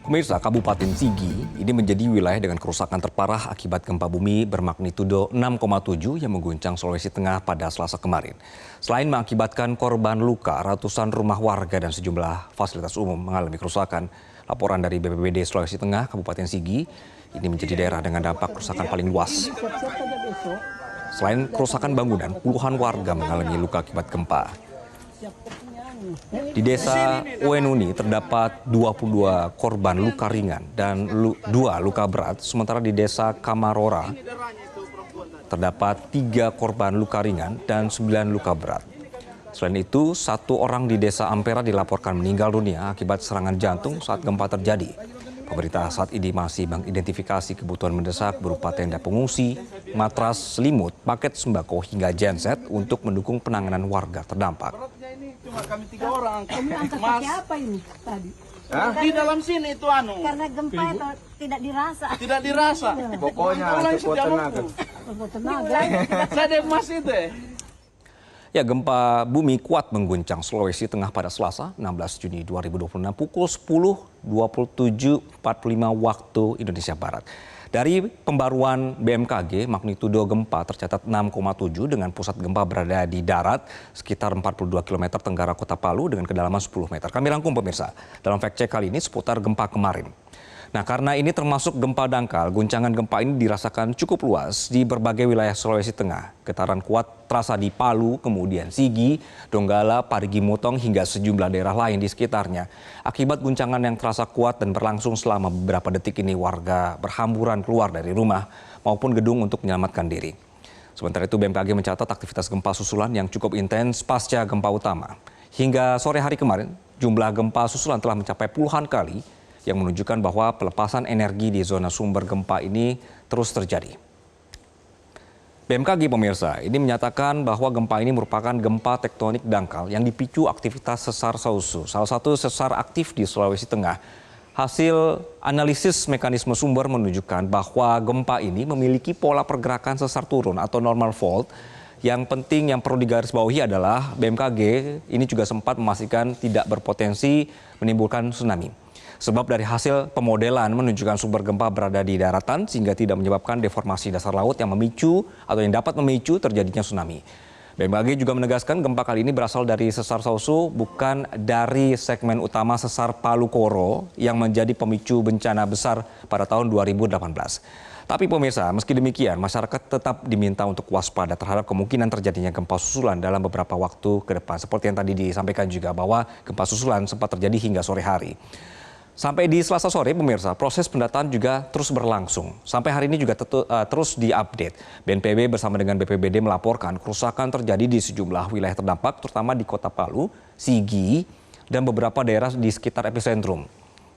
Pemirsa, Kabupaten Sigi ini menjadi wilayah dengan kerusakan terparah akibat gempa bumi bermagnitudo 6,7 yang mengguncang Sulawesi Tengah pada Selasa kemarin. Selain mengakibatkan korban luka, ratusan rumah warga dan sejumlah fasilitas umum mengalami kerusakan. Laporan dari BPBD Sulawesi Tengah, Kabupaten Sigi, ini menjadi daerah dengan dampak kerusakan paling luas. Selain kerusakan bangunan, puluhan warga mengalami luka akibat gempa. Di desa Uenuni terdapat 22 korban luka ringan dan 2 luka berat, sementara di desa Kamarora terdapat 3 korban luka ringan dan 9 luka berat. Selain itu, 1 orang di desa Ampera dilaporkan meninggal dunia akibat serangan jantung saat gempa terjadi. Pemerintah saat ini masih mengidentifikasi kebutuhan mendesak berupa tenda pengungsi, matras, selimut, paket sembako hingga genset untuk mendukung penanganan warga terdampak. Cuma kami 3 orang. Kami angkat pakai apa ini tadi? Di dalam sini itu Karena gempa itu tidak dirasa. tidak dirasa. Pokoknya cukup tenaga. Tenaga. Saya demas itu. Ya, gempa bumi kuat mengguncang Sulawesi Tengah pada Selasa 16 Juni 2026 pukul 10.27.45 waktu Indonesia Barat. Dari pembaruan BMKG, magnitudo gempa tercatat 6,7 dengan pusat gempa berada di darat sekitar 42 km tenggara kota Palu dengan kedalaman 10 meter. Kami rangkum pemirsa dalam fact check kali ini seputar gempa kemarin. Nah, karena ini termasuk gempa dangkal, guncangan gempa ini dirasakan cukup luas di berbagai wilayah Sulawesi Tengah. Getaran kuat terasa di Palu, kemudian Sigi, Donggala, Parigi Mutong, hingga sejumlah daerah lain di sekitarnya. Akibat guncangan yang terasa kuat dan berlangsung selama beberapa detik ini, warga berhamburan keluar dari rumah maupun gedung untuk menyelamatkan diri. Sementara itu, BMKG mencatat aktivitas gempa susulan yang cukup intens pasca gempa utama. Hingga sore hari kemarin, jumlah gempa susulan telah mencapai puluhan kali, yang menunjukkan bahwa pelepasan energi di zona sumber gempa ini terus terjadi. BMKG pemirsa ini menyatakan bahwa gempa ini merupakan gempa tektonik dangkal yang dipicu aktivitas sesar Sausu, salah satu sesar aktif di Sulawesi Tengah. Hasil analisis mekanisme sumber menunjukkan bahwa gempa ini memiliki pola pergerakan sesar turun atau normal fault. Yang penting yang perlu digarisbawahi adalah BMKG ini juga sempat memastikan tidak berpotensi menimbulkan tsunami. Sebab dari hasil pemodelan menunjukkan sumber gempa berada di daratan sehingga tidak menyebabkan deformasi dasar laut yang memicu atau yang dapat memicu terjadinya tsunami. BMKG juga menegaskan gempa kali ini berasal dari sesar Sausu, bukan dari segmen utama sesar Palu Koro yang menjadi pemicu bencana besar pada tahun 2018. Tapi pemirsa, meski demikian, masyarakat tetap diminta untuk waspada terhadap kemungkinan terjadinya gempa susulan dalam beberapa waktu ke depan. Seperti yang tadi disampaikan juga bahwa gempa susulan sempat terjadi hingga sore hari. Sampai di Selasa sore, pemirsa, proses pendataan juga terus berlangsung. Sampai hari ini juga terus diupdate. BNPB bersama dengan BPBD melaporkan kerusakan terjadi di sejumlah wilayah terdampak, terutama di Kota Palu, Sigi, dan beberapa daerah di sekitar epicentrum.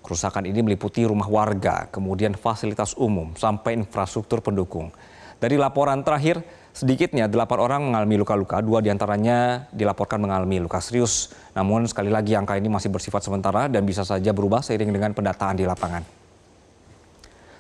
Kerusakan ini meliputi rumah warga, kemudian fasilitas umum, sampai infrastruktur pendukung. Dari laporan terakhir, sedikitnya 8 orang mengalami luka-luka, 2 diantaranya dilaporkan mengalami luka serius. Namun sekali lagi angka ini masih bersifat sementara dan bisa saja berubah seiring dengan pendataan di lapangan.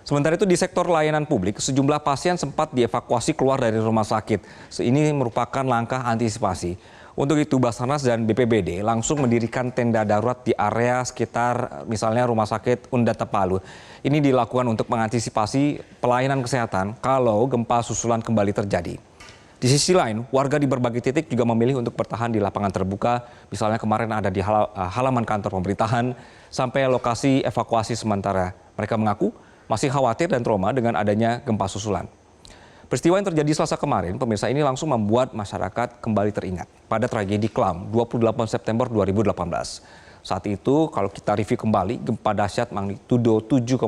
Sementara itu di sektor layanan publik, sejumlah pasien sempat dievakuasi keluar dari rumah sakit. Ini merupakan langkah antisipasi. Untuk itu Basarnas dan BPBD langsung mendirikan tenda darurat di area sekitar misalnya Rumah Sakit Undata Palu. Ini dilakukan untuk mengantisipasi pelayanan kesehatan kalau gempa susulan kembali terjadi. Di sisi lain, warga di berbagai titik juga memilih untuk bertahan di lapangan terbuka. Misalnya kemarin ada di halaman kantor pemerintahan sampai lokasi evakuasi sementara. Mereka mengaku masih khawatir dan trauma dengan adanya gempa susulan. Peristiwa yang terjadi Selasa kemarin, pemirsa, ini langsung membuat masyarakat kembali teringat pada tragedi Klam 28 September 2018. Saat itu, kalau kita review kembali, gempa dahsyat magnitudo 7,4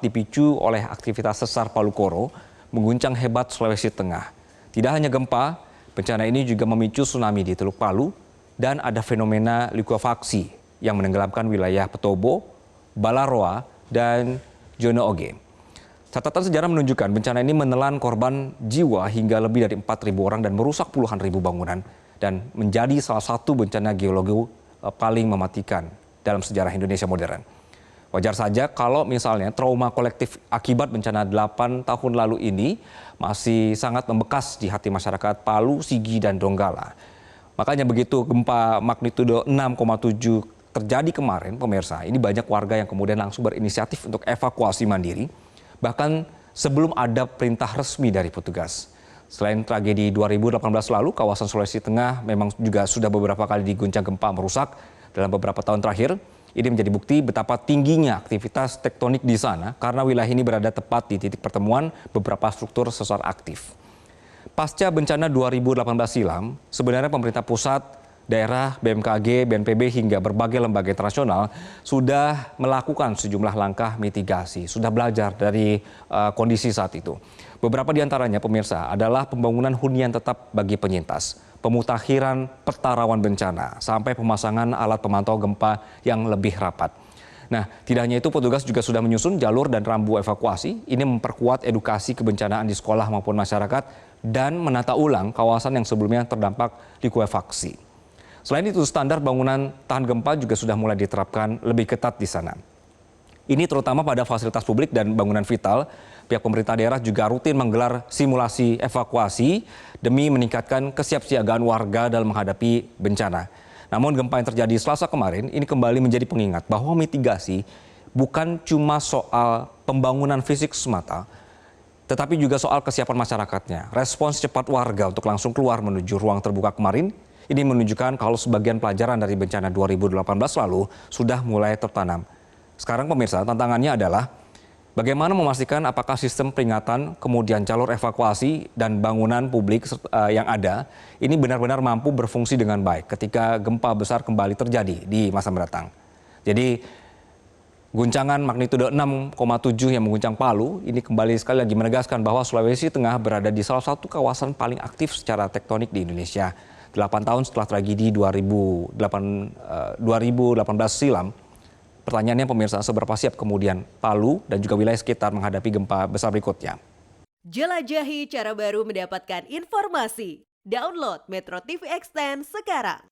dipicu oleh aktivitas sesar Palu Koro mengguncang hebat Sulawesi Tengah. Tidak hanya gempa, bencana ini juga memicu tsunami di Teluk Palu dan ada fenomena likuifaksi yang menenggelamkan wilayah Petobo, Balaroa, dan Jono Oge. Catatan sejarah menunjukkan bencana ini menelan korban jiwa hingga lebih dari 4.000 orang dan merusak puluhan ribu bangunan dan menjadi salah satu bencana geologi paling mematikan dalam sejarah Indonesia modern. Wajar saja kalau misalnya trauma kolektif akibat bencana 8 tahun lalu ini masih sangat membekas di hati masyarakat Palu, Sigi, dan Donggala. Makanya begitu gempa magnitudo 6,7 terjadi kemarin, pemirsa, ini banyak warga yang kemudian langsung berinisiatif untuk evakuasi mandiri, bahkan sebelum ada perintah resmi dari petugas. Selain tragedi 2018 lalu, kawasan Sulawesi Tengah memang juga sudah beberapa kali diguncang gempa merusak dalam beberapa tahun terakhir. Ini menjadi bukti betapa tingginya aktivitas tektonik di sana karena wilayah ini berada tepat di titik pertemuan beberapa struktur sesar aktif. Pasca bencana 2018 silam, sebenarnya pemerintah pusat, daerah, BMKG, BNPB hingga berbagai lembaga internasional sudah melakukan sejumlah langkah mitigasi, sudah belajar dari kondisi saat itu. Beberapa di antaranya, pemirsa, adalah pembangunan hunian tetap bagi penyintas, pemutakhiran peta rawan bencana, sampai pemasangan alat pemantau gempa yang lebih rapat. Nah, tidak hanya itu, petugas juga sudah menyusun jalur dan rambu evakuasi. Ini memperkuat edukasi kebencanaan di sekolah maupun masyarakat dan menata ulang kawasan yang sebelumnya terdampak likuifaksi. Selain itu, standar bangunan tahan gempa juga sudah mulai diterapkan lebih ketat di sana. Ini terutama pada fasilitas publik dan bangunan vital. Pihak pemerintah daerah juga rutin menggelar simulasi evakuasi demi meningkatkan kesiapsiagaan warga dalam menghadapi bencana. Namun gempa yang terjadi Selasa kemarin ini kembali menjadi pengingat bahwa mitigasi bukan cuma soal pembangunan fisik semata, tetapi juga soal kesiapan masyarakatnya. Respons cepat warga untuk langsung keluar menuju ruang terbuka kemarin ini menunjukkan kalau sebagian pelajaran dari bencana 2018 lalu sudah mulai tertanam. Sekarang pemirsa, tantangannya adalah bagaimana memastikan apakah sistem peringatan, kemudian jalur evakuasi dan bangunan publik yang ada ini benar-benar mampu berfungsi dengan baik ketika gempa besar kembali terjadi di masa mendatang. Jadi guncangan magnitudo 6,7 yang mengguncang Palu ini kembali sekali lagi menegaskan bahwa Sulawesi Tengah berada di salah satu kawasan paling aktif secara tektonik di Indonesia. 8 tahun setelah tragedi 2018 silam, pertanyaannya pemirsa, seberapa siap kemudian Palu dan juga wilayah sekitar menghadapi gempa besar berikutnya? Jelajahi cara baru mendapatkan informasi. Download Metro TV Extend sekarang.